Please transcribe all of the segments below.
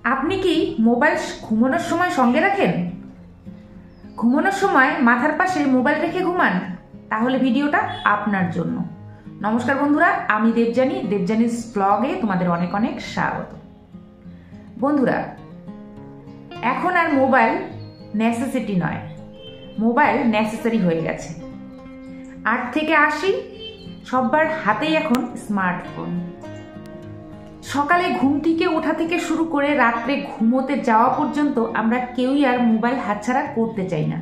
আপনি কি মোবাইল ঘুমানোর সময় সঙ্গে রাখেন? ঘুমানোর সময় মাথার পাশে মোবাইল রেখে ঘুমান? তাহলে ভিডিওটা আপনার জন্য। নমস্কার বন্ধুরা, আমি দেবজানিস ব্লগে তোমাদের অনেক অনেক স্বাগত। বন্ধুরা, এখন আর মোবাইল নেসেসিটি নয়, মোবাইল নেসেসারি হয়ে গেছে। 8 থেকে 80 সবার হাতেই এখন স্মার্টফোন। সকালে ঘুম থেকে ওঠা থেকে শুরু করে রাত্রে ঘুমোতে যাওয়া পর্যন্ত আমরা কেউই আর মোবাইল হাতছাড়া করতে চাই না।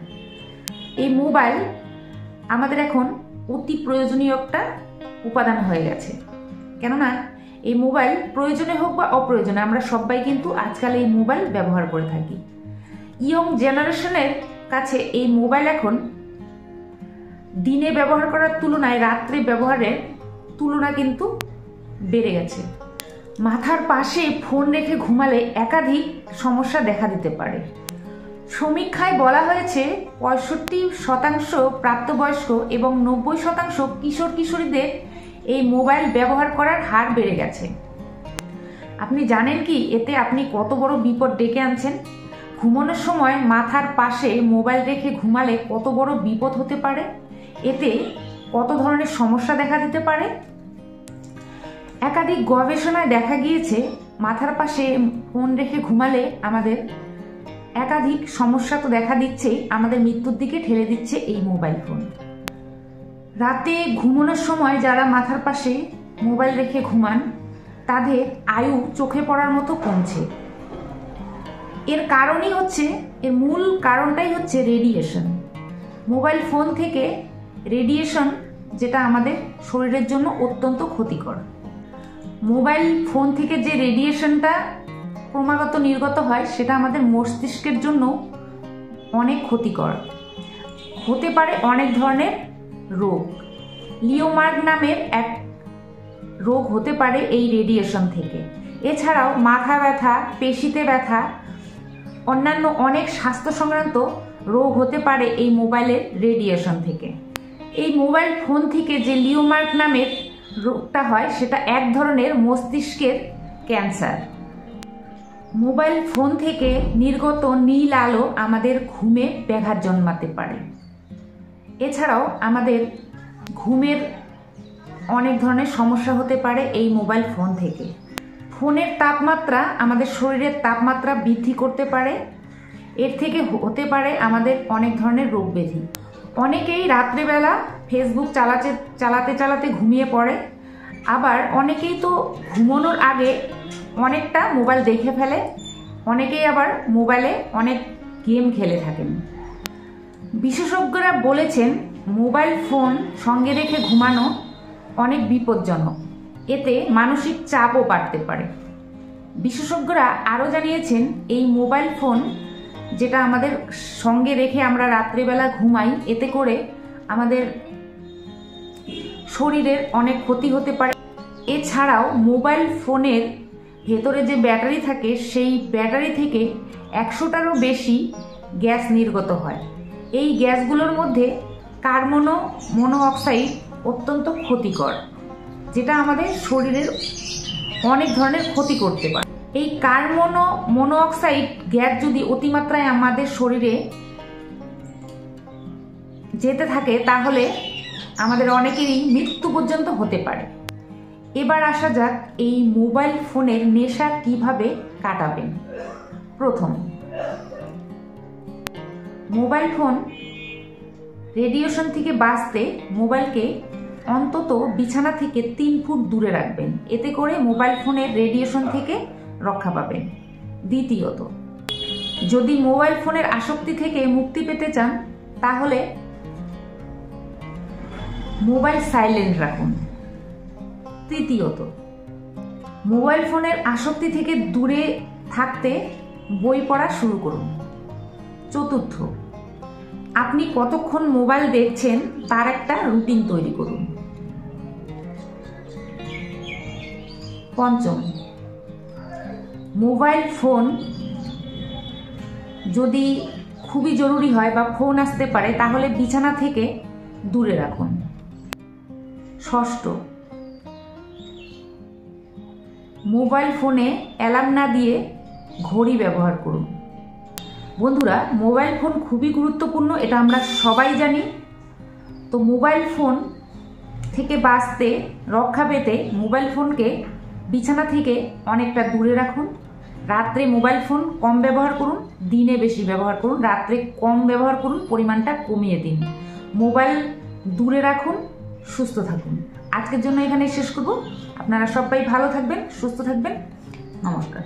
এই মোবাইল আমাদের এখন অতি প্রয়োজনীয় একটা উপাদান হয়ে গেছে। কেননা এই মোবাইল প্রয়োজনে হোক বা অপ্রয়োজনে আমরা সবাই কিন্তু আজকাল এই মোবাইল ব্যবহার করে থাকি। ইয়ং জেনারেশনের কাছে এই মোবাইল এখন দিনে ব্যবহার করার তুলনায় রাত্রে ব্যবহারের তুলনা কিন্তু বেড়ে গেছে। মাথার পাশে ফোন রেখে ঘুমালে একাধিক সমস্যা দেখা দিতে পারে। সমীক্ষায় বলা হয়েছে 65% প্রাপ্তবয়স্ক এবং 90% কিশোর কিশোরীদের এই মোবাইল ব্যবহার করার হার বেড়ে গেছে। আপনি জানেন কি এতে আপনি কত বড় বিপদ ডেকে আনছেন? ঘুমানোর সময় মাথার পাশে মোবাইল রেখে ঘুমালে কত বড় বিপদ হতে পারে, এতে কত ধরনের সমস্যা দেখা দিতে পারে। একাধিক গবেষণায় দেখা গিয়েছে মাথার পাশে ফোন রেখে ঘুমালে আমাদের একাধিক সমস্যা তো দেখা দিচ্ছে, আমাদের মৃত্যুর দিকে ঠেলে দিচ্ছে এই মোবাইল ফোন। রাতে ঘুমানোর সময় যারা মাথার পাশে মোবাইল রেখে ঘুমান তাদের আয়ু চোখে পড়ার মতো কমছে। এর কারণই হচ্ছে, এর মূল কারণটাই হচ্ছে রেডিয়েশন। মোবাইল ফোন থেকে রেডিয়েশন, যেটা আমাদের শরীরের জন্য অত্যন্ত ক্ষতিকর। মোবাইল ফোন থেকে যে রেডিয়েশনটা ক্রমাগত নির্গত হয় সেটা আমাদের মস্তিষ্কের জন্য অনেক ক্ষতিকর। হতে পারে অনেক ধরনের রোগ। লিওমার্গ নামের এক রোগ হতে পারে এই রেডিয়েশন থেকে। এছাড়াও মাথা ব্যথা, পেশিতে ব্যথা, অন্যান্য অনেক স্বাস্থ্য সংক্রান্ত রোগ হতে পারে এই মোবাইলের রেডিয়েশন থেকে। এই মোবাইল ফোন থেকে যে লিওমার্গ নামের রোগটা হয় সেটা এক ধরনের মস্তিষ্কের ক্যান্সার। মোবাইল ফোন থেকে নির্গত নীল আলো আমাদের ঘুমে ব্যাঘাত জন্মাতে পারে। এছাড়াও আমাদের ঘুমের অনেক ধরনের সমস্যা হতে পারে এই মোবাইল ফোন থেকে। ফোনের তাপমাত্রা আমাদের শরীরের তাপমাত্রা বৃদ্ধি করতে পারে। এর থেকে হতে পারে আমাদের অনেক ধরনের রোগ ব্যাধি। অনেকেই রাত্রেবেলা ফেসবুক চালাতে চালাতে ঘুমিয়ে পড়ে, আবার অনেকেই তো ঘুমানোর আগে অনেকটা মোবাইল দেখে ফেলে। অনেকেই আবার মোবাইলে অনেক গেম খেলে থাকেন। বিশেষজ্ঞরা বলেছেন মোবাইল ফোন সঙ্গে রেখে ঘুমানো অনেক বিপজ্জনক, এতে মানসিক চাপও বাড়তে পারে। বিশেষজ্ঞরা আরও জানিয়েছেন এই মোবাইল ফোন যেটা আমাদের সঙ্গে রেখে আমরা রাত্রিবেলা ঘুমাই, এতে করে আমাদের শরীরের অনেক ক্ষতি হতে পারে। এছাড়াও মোবাইল ফোনের ভেতরে যে ব্যাটারি থাকে সেই ব্যাটারি থেকে 100টারও বেশি গ্যাস নির্গত হয়। এই গ্যাসগুলোর মধ্যে কার্বন মনোঅক্সাইড অত্যন্ত ক্ষতিকর, যেটা আমাদের শরীরের অনেক ধরনের ক্ষতি করতে পারে। এই কার্বন মনোঅক্সাইড গ্যাস যদি অতিমাত্রায় আমাদের শরীরে যেতে থাকে তাহলে আমাদের অনেকেরই মৃত্যু পর্যন্ত হতে পারে। এবার আসা যাক এই মোবাইল ফোনের নেশা কিভাবে কাটাবেন। প্রথম, মোবাইল ফোন রেডিয়েশন থেকে বাঁচতে মোবাইলকে অন্তত বিছানা থেকে 3 ফুট দূরে রাখবেন, এতে করে মোবাইল ফোনের রেডিয়েশন থেকে রক্ষা পাবেন। দ্বিতীয়ত, যদি মোবাইল ফোনের আসক্তি থেকে মুক্তি পেতে চান তাহলে মোবাইল সাইলেন্ট রাখুন। তৃতীয়ত, মোবাইল ফোনের আসক্তি থেকে দূরে থাকতে বই পড়া শুরু করুন। চতুর্থ, আপনি কতক্ষণ মোবাইল দেখছেন তার একটা রুটিন তৈরি করুন। পঞ্চম, মোবাইল ফোন যদি খুবই জরুরি হয় বা ফোন আসতে পারে তাহলে বিছানা থেকে দূরে রাখুন। ষষ্ঠ, মোবাইল ফোনে অ্যালার্ম না দিয়ে ঘড়ি ব্যবহার করুন। বন্ধুরা, মোবাইল ফোন খুবই গুরুত্বপূর্ণ, এটা আমরা সবাই জানি। তো মোবাইল ফোন থেকে বাঁচতে, রক্ষা পেতে মোবাইল ফোনকে বিছানা থেকে অনেকটা দূরে রাখুন। রাত্রে মোবাইল ফোন কম ব্যবহার করুন, দিনে বেশি ব্যবহার করুন। রাত্রে কম ব্যবহার করুন, পরিমাণটা কমিয়ে দিন। মোবাইল দূরে রাখুন, সুস্থ থাকুন। আজকের জন্য এখানে শেষ করব। আপনারা সবাই ভালো থাকবেন, সুস্থ থাকবেন। নমস্কার।